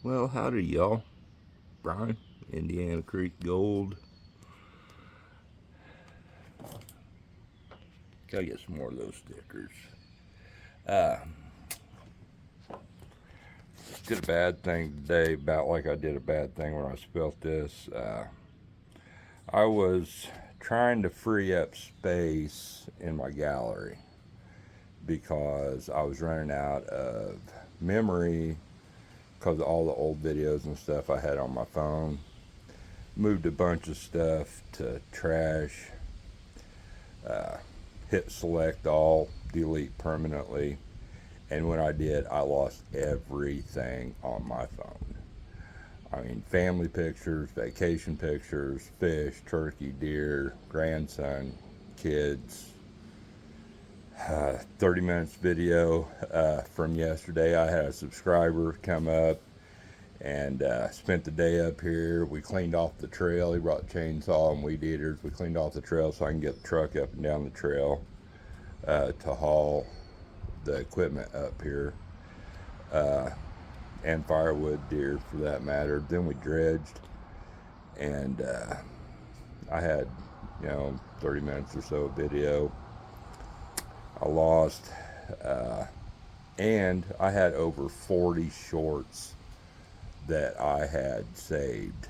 Well, howdy y'all. Brian, Indiana Creek Gold. Gotta get some more of those stickers. Did a bad thing today, about like I did a bad thing when I spilled this. I was trying to free up space in my gallery because I was running out of memory because of all the old videos and stuff I had on my phone. Moved a bunch of stuff to trash. Hit select all, delete permanently. And when I did, I lost everything on my phone. I mean, family pictures, vacation pictures, fish, turkey, deer, grandson, kids. 30 minutes video from yesterday. I had a subscriber come up and spent the day up here. We cleaned off the trail. He brought the chainsaw and weed eaters. We cleaned off the trail so I can get the truck up and down the trail to haul the equipment up here, and firewood, deer for that matter. Then we dredged, and I had 30 minutes or so of video. I lost, and I had over 40 shorts that I had saved,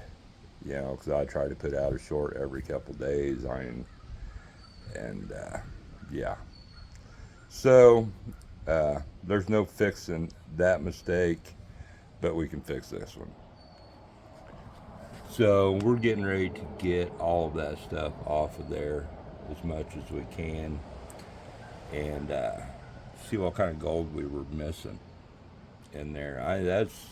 because I try to put out a short every couple days. Yeah. So there's no fixing that mistake, but we can fix this one. So we're getting ready to get all of that stuff off of there as much as we can, and see what kind of gold we were missing in there. That's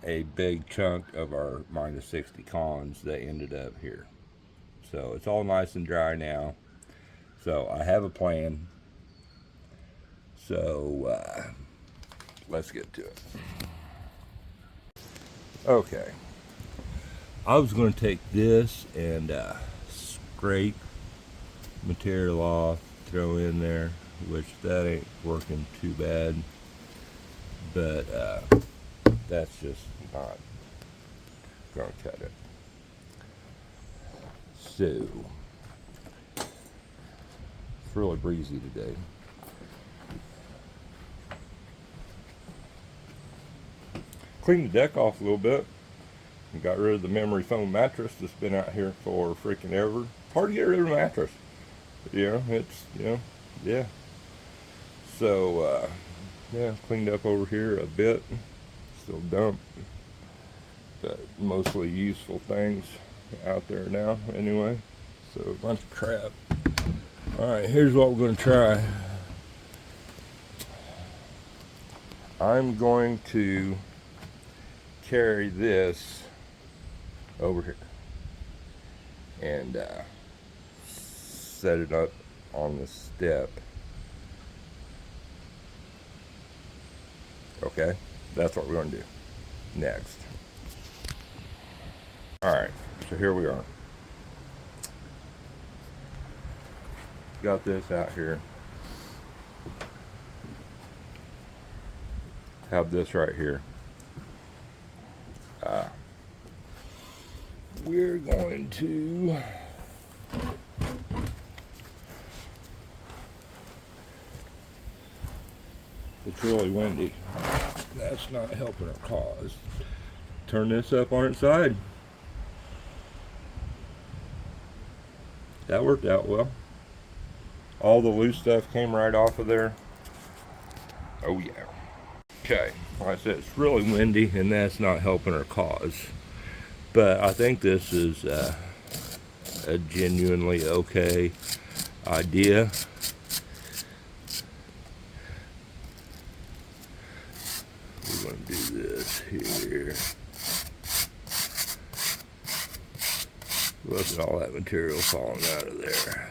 a big chunk of our minus 60 cons that ended up here. So it's all nice and dry now. So I have a plan. So let's get to it. Okay. I was going to take this and scrape material off, throw in there, which that ain't working too bad. But that's just not going to cut it. So it's really breezy today. Cleaned the deck off a little bit and got rid of the memory foam mattress that's been out here for freaking ever. Hard to get rid of a mattress. Yeah. So, cleaned up over here a bit. Still dump, but mostly useful things out there now anyway. So, a bunch of crap. Alright, here's what we're going to try. I'm going to carry this over here and set it up on the step. Okay, that's what we're going to do next. Alright, so here we are. Got this out here. Have this right here. We're going to it's really windy. That's not helping our cause. Turn this up on its side. That worked out well. All the loose stuff came right off of there. Oh yeah. Okay, like I said, it's really windy and that's not helping our cause. But I think this is a genuinely okay idea. We're going to do this here. Look at all that material falling out of there.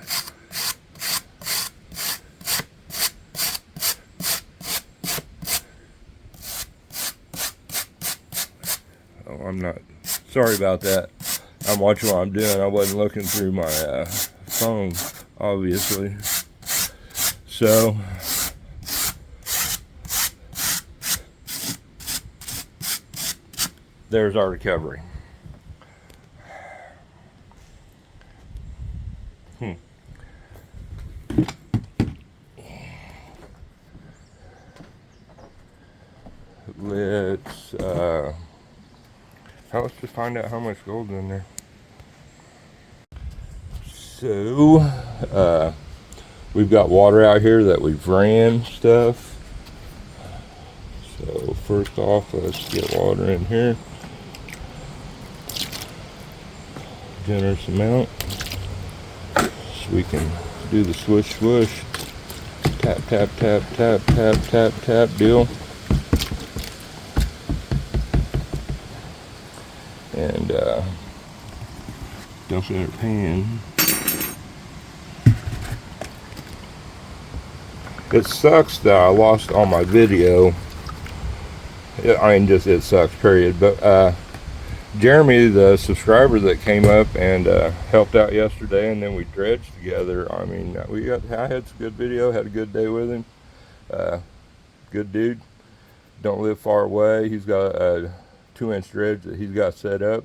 Oh, I'm not... Sorry about that. I'm watching what I'm doing. I wasn't looking through my phone, obviously. So, there's our recovery. Let's just find out how much gold's in there. So, we've got water out here that we've ran stuff. So first off, let's get water in here. Generous amount. So we can do the swish swish. Tap, tap, tap, tap, tap, tap, tap deal. And dump in our pan. It sucks that I lost all my video. I mean, just it sucks, period. But Jeremy, the subscriber that came up and helped out yesterday, and then we dredged together. I mean, I had some good video, had a good day with him. Good dude. Don't live far away. He's got a 2-inch dredge that he's got set up.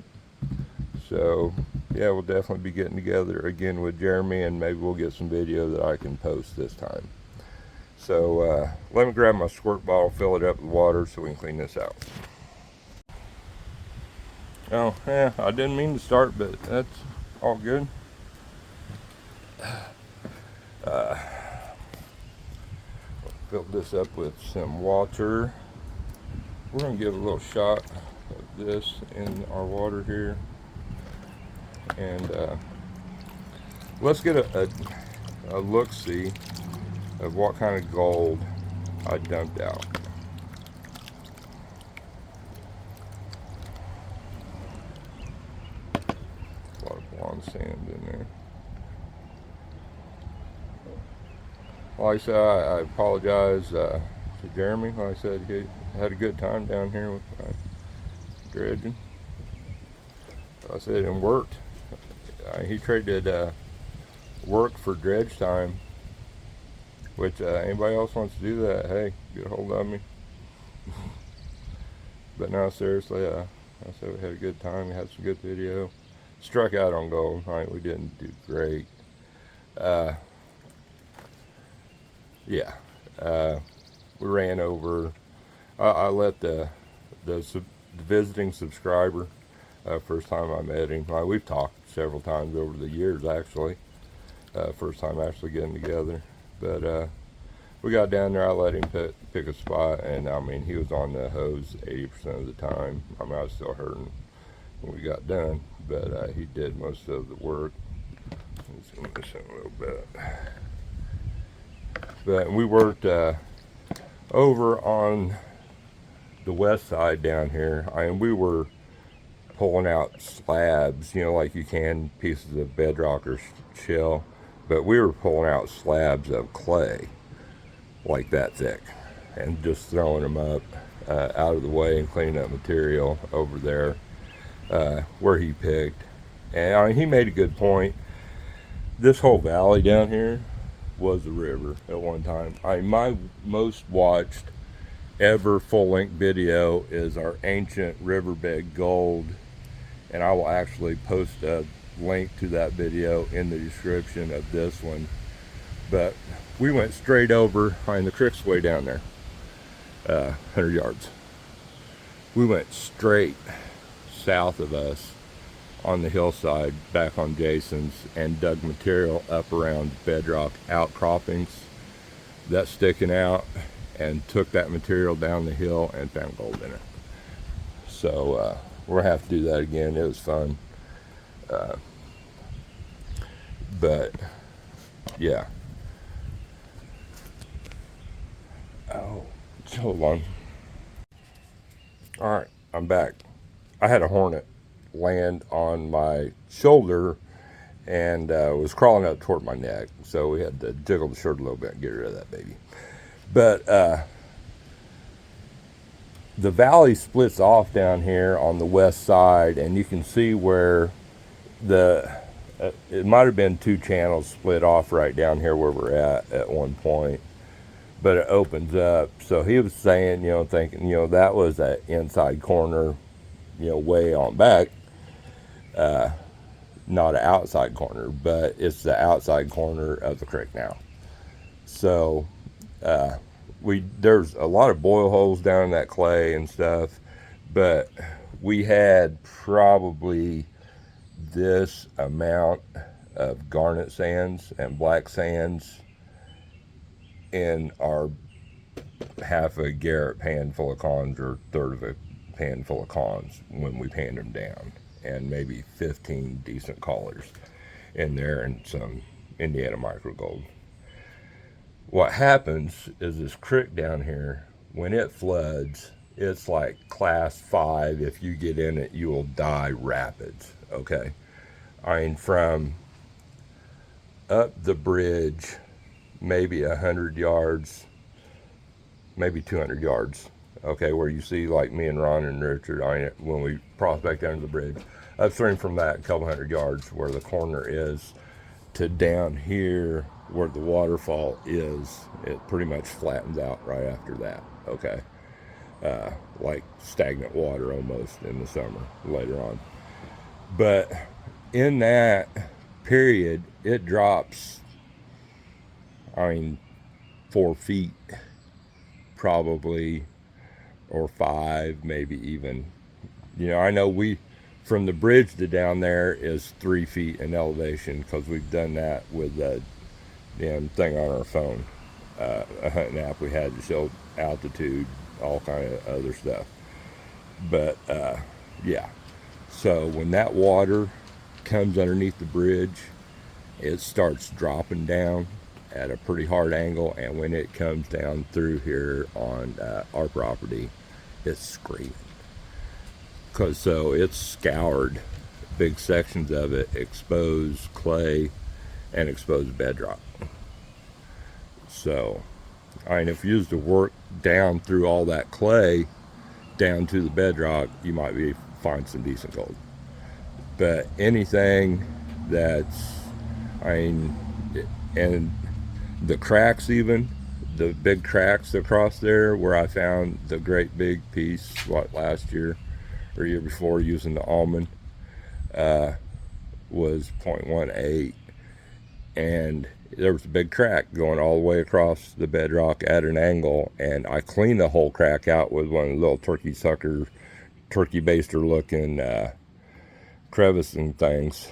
So yeah, we'll definitely be getting together again with Jeremy, and maybe we'll get some video that I can post this time. So let me grab my squirt bottle, fill it up with water so we can clean this out. Oh, yeah, I didn't mean to start, but that's all good. Fill this up with some water. We're going to give a little shot of this in our water here. And let's get a look-see of what kind of gold I dumped out. A lot of blonde sand in there. Like I said, I apologize to Jeremy. Like I said, he had a good time down here with dredging. Like I said, it worked. He traded work for dredge time. Which, anybody else wants to do that, hey, get a hold of me. But no, seriously, I said we had a good time, we had some good video. Struck out on gold, right? We didn't do great. Yeah, we ran over. I let the visiting subscriber, first time I met him, we've talked several times over the years actually. First time actually getting together. But we got down there, I let him pick a spot, and I mean, he was on the hose 80% of the time. I mean, I was still hurting when we got done, but he did most of the work. Let's zoom this in a little bit. But we worked over on the west side down here. I mean, we were pulling out slabs, you know, like you can pieces of bedrock or shell. But we were pulling out slabs of clay like that thick and just throwing them up out of the way and cleaning up material over there where he picked. And I mean, he made a good point. This whole valley down here was a river at one time. I mean, my most watched ever full-length video is our ancient riverbed gold, and I will actually post a link to that video in the description of this one. But we went straight over, the creek's way down there, 100 yards. We went straight south of us on the hillside back on Jason's and dug material up around bedrock outcroppings that's sticking out, and took that material down the hill and found gold in it. So we're gonna have to do that again. It was fun. But yeah. Oh, hold on. All right, I'm back. I had a hornet land on my shoulder and was crawling up toward my neck, so we had to jiggle the shirt a little bit and get rid of that baby. But the valley splits off down here on the west side, and you can see where it might have been 2 channels split off right down here where we're at one point, but it opens up. So he was saying, thinking, that was that inside corner way on back, not an outside corner, but it's the outside corner of the creek now. So there's a lot of boil holes down in that clay and stuff, but we had probably this amount of garnet sands and black sands in our half a Garrett pan full of cons, or third of a pan full of cons when we panned them down, and maybe 15 decent collars in there and some Indiana micro gold. What happens is this creek down here, when it floods, it's like class 5. If you get in it, you will die rapids. Okay, I mean, from up the bridge, maybe 100 yards, maybe 200 yards, okay, where you see like me and Ron and Richard, I mean, when we prospect under the bridge, upstream from that, a couple hundred yards where the corner is, to down here where the waterfall is, it pretty much flattens out right after that, okay, like stagnant water almost in the summer later on. But in that period, it drops, I mean, 4 feet probably, or 5, maybe even. I know from the bridge to down there is 3 feet in elevation, because we've done that with the damn thing on our phone, a hunting app we had to show altitude, all kind of other stuff. But yeah, so when that water comes underneath the bridge, it starts dropping down at a pretty hard angle, and when it comes down through here on our property, it's screaming, because so it's scoured big sections of it, exposed clay and exposed bedrock. So I mean, if you used to work down through all that clay down to the bedrock, you might find some decent gold. But anything that's, I mean, and the cracks, even the big cracks across there where I found the great big piece, last year or year before, using the almond, was 0.18, and there was a big crack going all the way across the bedrock at an angle, and I cleaned the whole crack out with one of the little turkey baster looking crevice and things,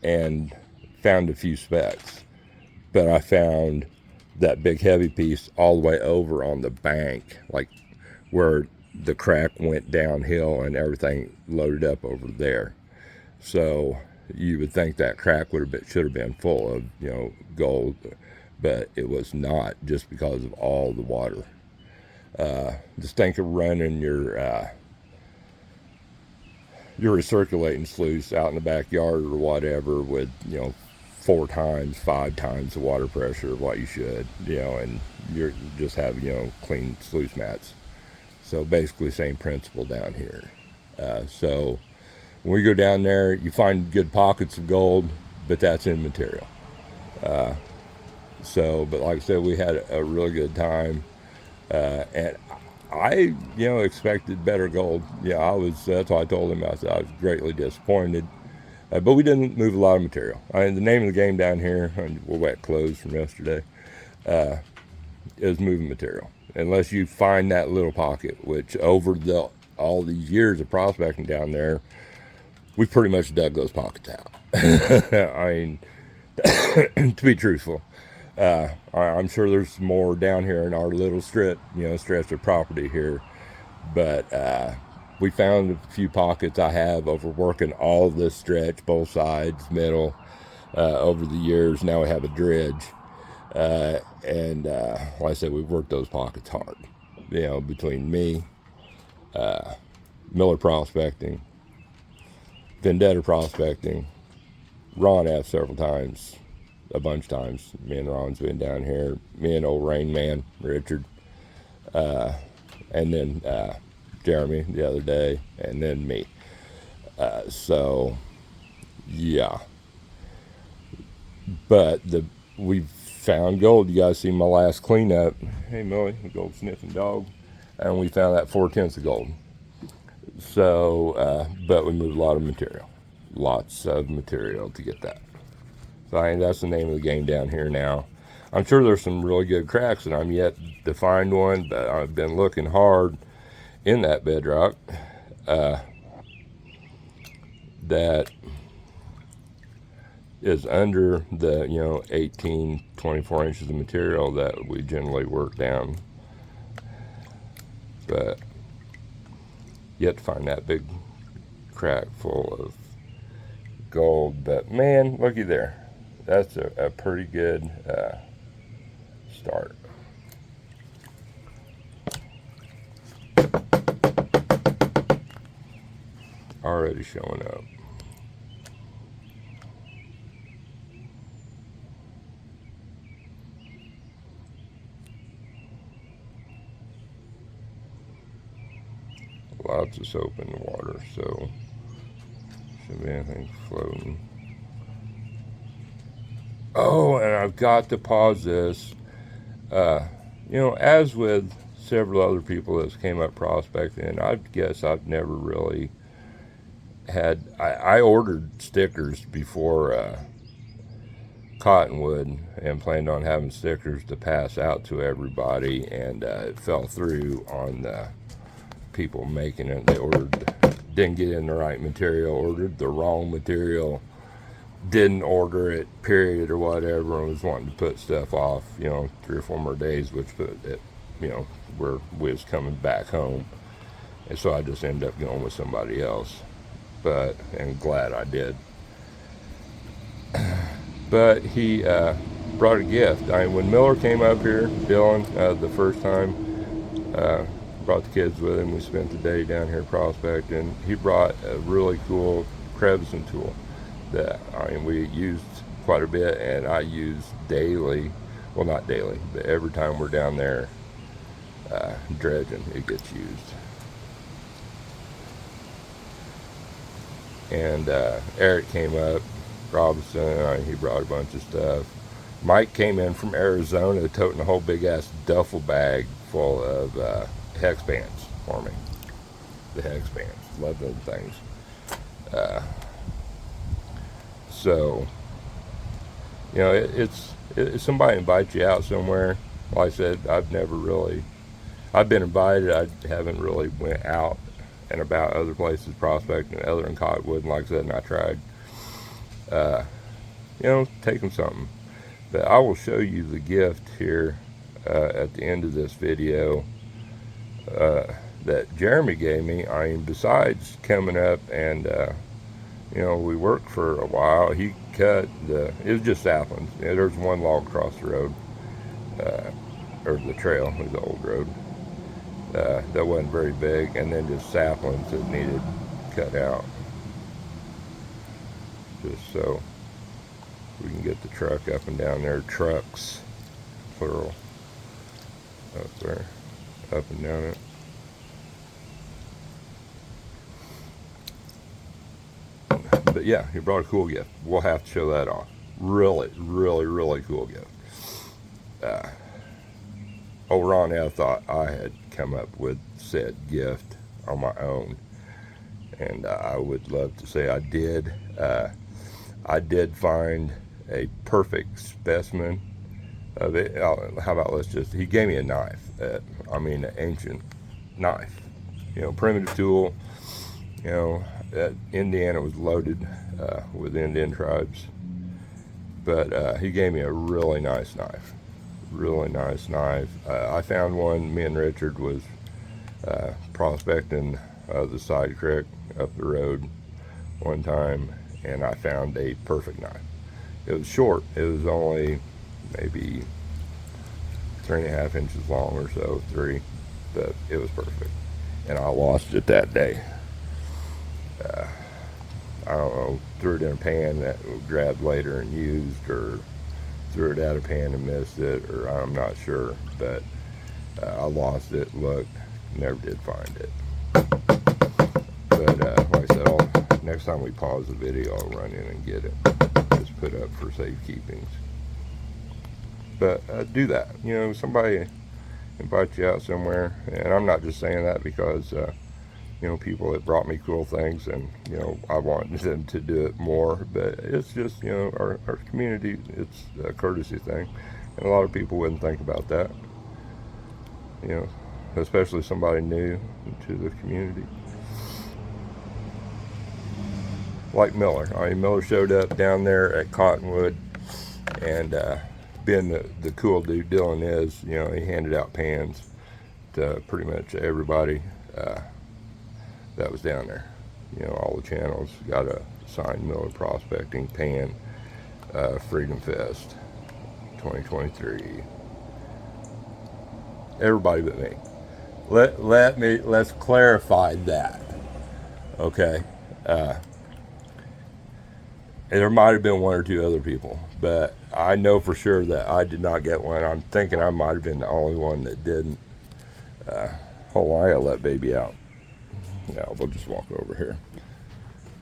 and found a few specks. But I found that big heavy piece all the way over on the bank, like where the crack went downhill and everything loaded up over there. So you would think that crack should have been full of gold, but it was not, just because of all the water. Just think of running your recirculating sluice out in the backyard or whatever with 4 times, 5 times the water pressure of what you should, and you just have clean sluice mats. So basically same principle down here. So when we go down there, you find good pockets of gold, but that's immaterial. But like I said, we had a really good time, and I, expected better gold. That's why I told him, I said I was greatly disappointed, but we didn't move a lot of material. I mean, the name of the game down here, and we're wet clothes from yesterday, is moving material. Unless you find that little pocket, which over all these years of prospecting down there, we pretty much dug those pockets out. I mean, to be truthful, I'm sure there's more down here in our little stretch of property here, but we found a few pockets. I have, over working all this stretch, both sides, middle, over the years. Now we have a dredge, and like I said, we've worked those pockets hard. Between me, Miller Prospecting, Vendetta Prospecting, Ron F several times, a bunch of times. Me and Ron's been down here. Me and old Rain Man, Richard, and then Jeremy the other day, and then me. So, yeah. But we found gold. You guys see my last cleanup. Hey, Millie, the gold sniffing dog. And we found that 4/10 of gold. So, but we moved a lot of material. Lots of material to get that. So that's the name of the game down here now. I'm sure there's some really good cracks, and I'm yet to find one, but I've been looking hard in that bedrock that is under the 18, 24 inches of material that we generally work down. But yet to find that big crack full of gold. But man, looky there. That's a pretty good start. Already showing up. Lots of soap in the water, so shouldn't be anything floating. Oh, and I've got to pause this. As with several other people that came up prospecting, I guess I've never really had. I ordered stickers before Cottonwood and planned on having stickers to pass out to everybody, and it fell through on the people making it. They didn't get in the right material, ordered the wrong material, didn't order it, period, or whatever, and was wanting to put stuff off, 3 or 4 more days, which put it, where we was coming back home. And so I just ended up going with somebody else, and glad I did. But he brought a gift. When Miller came up here, Dylan, the first time, brought the kids with him. We spent the day down here prospecting. He brought a really cool crevicing tool that we used quite a bit, and I use daily. Well, not daily, but every time we're down there dredging, it gets used. And Eric came up, Robinson, he brought a bunch of stuff. Mike came in from Arizona toting a whole big ass duffel bag full of hex bands for me. The hex bands, love those things. So it's somebody invites you out somewhere. Like I said, I've been invited. I haven't really went out and about other places prospecting other than Cottonwood, and like I said, and I tried taking something. But I will show you the gift here at the end of this video that Jeremy gave me. Besides coming up and we worked for a while, he cut it was just saplings. There's one log across the road, or the trail, it was the old road, that wasn't very big, and then just saplings that needed cut out, just so we can get the truck up and down there. Trucks, plural, up there, up and down it. But yeah, he brought a cool gift. We'll have to show that off. Really, really, really cool gift. Ron, I thought I had come up with said gift on my own, and I would love to say I did. I did find a perfect specimen of it. How about he gave me a knife, an ancient knife, primitive tool. Indiana was loaded with Indian tribes, but he gave me a really nice knife. I found one. Me and Richard was prospecting the side creek up the road one time, and I found a perfect knife. It was short. It was only maybe 3.5 inches long or so, 3, but it was perfect. And I lost it that day. I don't know, threw it in a pan that we grabbed later and used, or threw it out of pan and missed it, or I'm not sure, but I lost it, looked, never did find it. But like I said, next time we pause the video, I'll run in and get it, just put up for safekeepings. But do that. Somebody invites you out somewhere, and I'm not just saying that because you know, people that brought me cool things, and, you know, I wanted them to do it more. But it's just, you know, our community, it's a courtesy thing. And a lot of people wouldn't think about that, you know, especially somebody new to the community. Like Miller. I mean, Miller showed up down there at Cottonwood, and being the cool dude Dylan is, you know, he handed out pans to pretty much everybody that was down there. You know, all the channels got a signed Miller Prospecting pan, Freedom Fest 2023. Everybody but me. Let's clarify that. Okay. There might have been one or two other people, but I know for sure that I did not get one. I'm thinking I might have been the only one that didn't. Hold on, I gotta let baby out. Yeah, we'll just walk over here.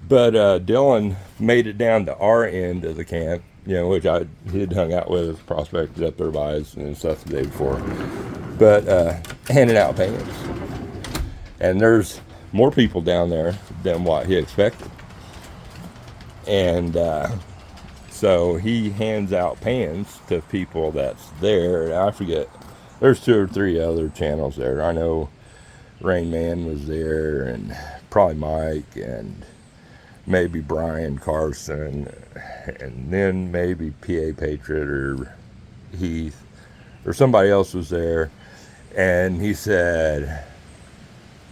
But Dylan made it down to our end of the camp, you know, which he'd hung out with, prospected up there by us and stuff the day before. But handing out pans. And there's more people down there than what he expected. And so he hands out pans to people that's there. And I forget, there's 2 or 3 other channels there. I know Rain Man was there, and probably Mike, and maybe Brian Carson, and then maybe PA Patriot or Heath or somebody else was there. And he said,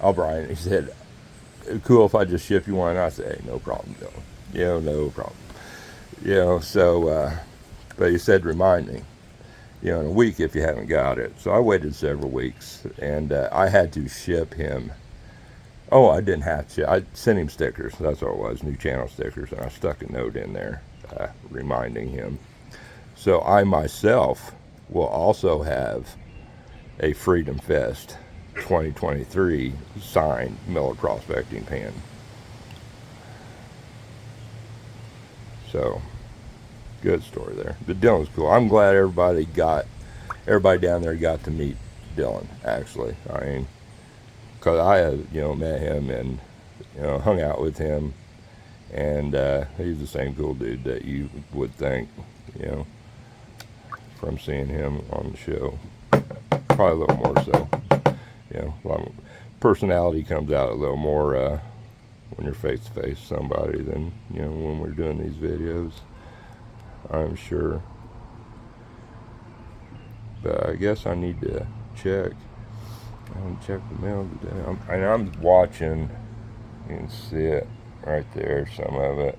"Oh, Brian," he said, "cool if I just ship you one?" I said, "Hey, no problem, Dylan. You know, no problem." You know, so, but he said, "Remind me, you know, in a week if you haven't got it." So I waited several weeks, and I had to ship him. Oh, I didn't have to. I sent him stickers. That's what it was, new channel stickers, and I stuck a note in there reminding him. So I myself will also have a Freedom Fest 2023 signed Miller Prospecting pan. So, good story there. But Dylan's cool. I'm glad everybody down there got to meet Dylan, actually. I mean, because I had, you know, met him and, you know, hung out with him. And he's the same cool dude that you would think, you know, from seeing him on the show. Probably a little more so. You know, personality comes out a little more when you're face to face with somebody than, you know, when we're doing these videos, I'm sure. But I guess I need to check. I haven't checked the mail today. I'm watching. You can see it right there, some of it.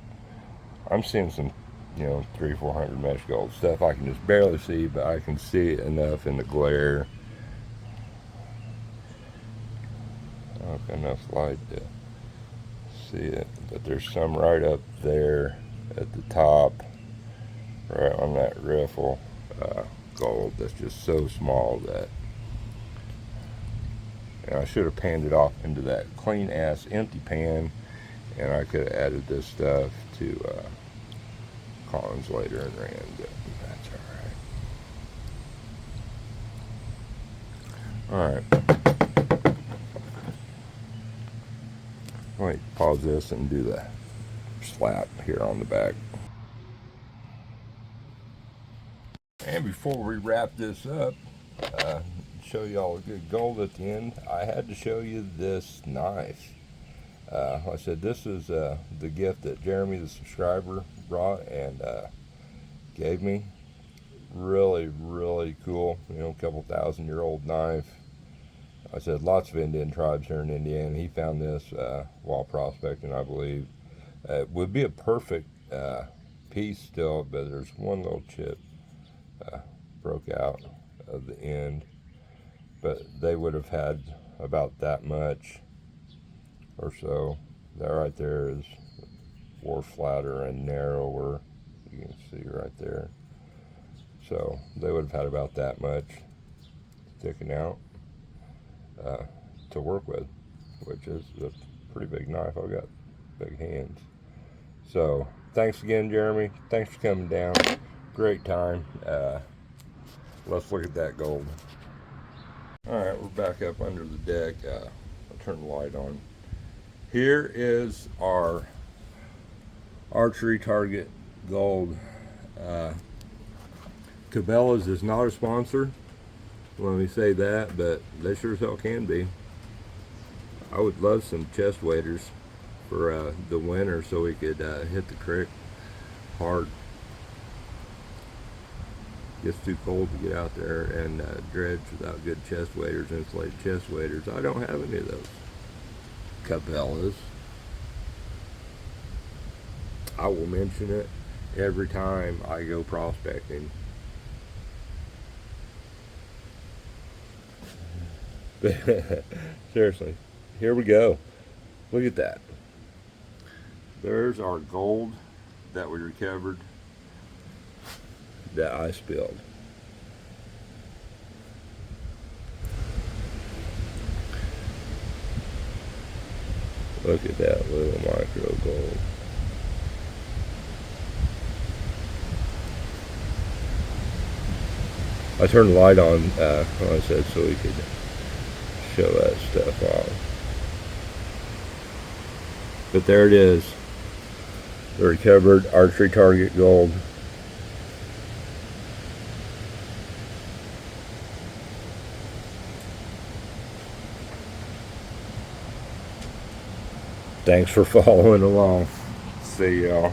I'm seeing some, you know, 300-400 mesh gold stuff I can just barely see, but I can see it enough in the glare. I don't have enough light to see it, but there's some right up there at the top, right on that riffle, gold that's just so small that, and I should have panned it off into that clean ass empty pan, and I could have added this stuff to Collins later and ran, but that's alright. Wait, pause this and do the slap here on the back. And before we wrap this up, show y'all a good gold at the end, I had to show you this knife. Like I said, this is the gift that Jeremy, the subscriber, brought and gave me. Really, really cool. You know, a couple 1,000-year-old knife. I said lots of Indian tribes here in Indiana. He found this while prospecting, I believe. It would be a perfect piece still, but there's one little chip broke out of the end. But they would have had about that much or so. That right there is more flatter and narrower. You can see right there. So they would have had about that much sticking out to work with, which is a pretty big knife. I've got big hands. So thanks again, Jeremy. Thanks for coming down. Great time. Let's look at that gold. All right, we're back up under the deck. I'll turn the light on. Here is our archery target gold. Cabelas is not a sponsor, let me say that, but they sure as hell can be. I would love some chest waders for the winter so we could hit the creek hard. Gets too cold to get out there and dredge without good chest waders, insulated chest waders. I don't have any of those. Cabelas. I will mention it every time I go prospecting. Seriously, here we go. Look at that. There's our gold that we recovered that I spilled. Look at that little micro gold. I turned the light on, like I said, so we could show that stuff off. But there it is, the recovered archery target gold. Thanks for following along. See y'all.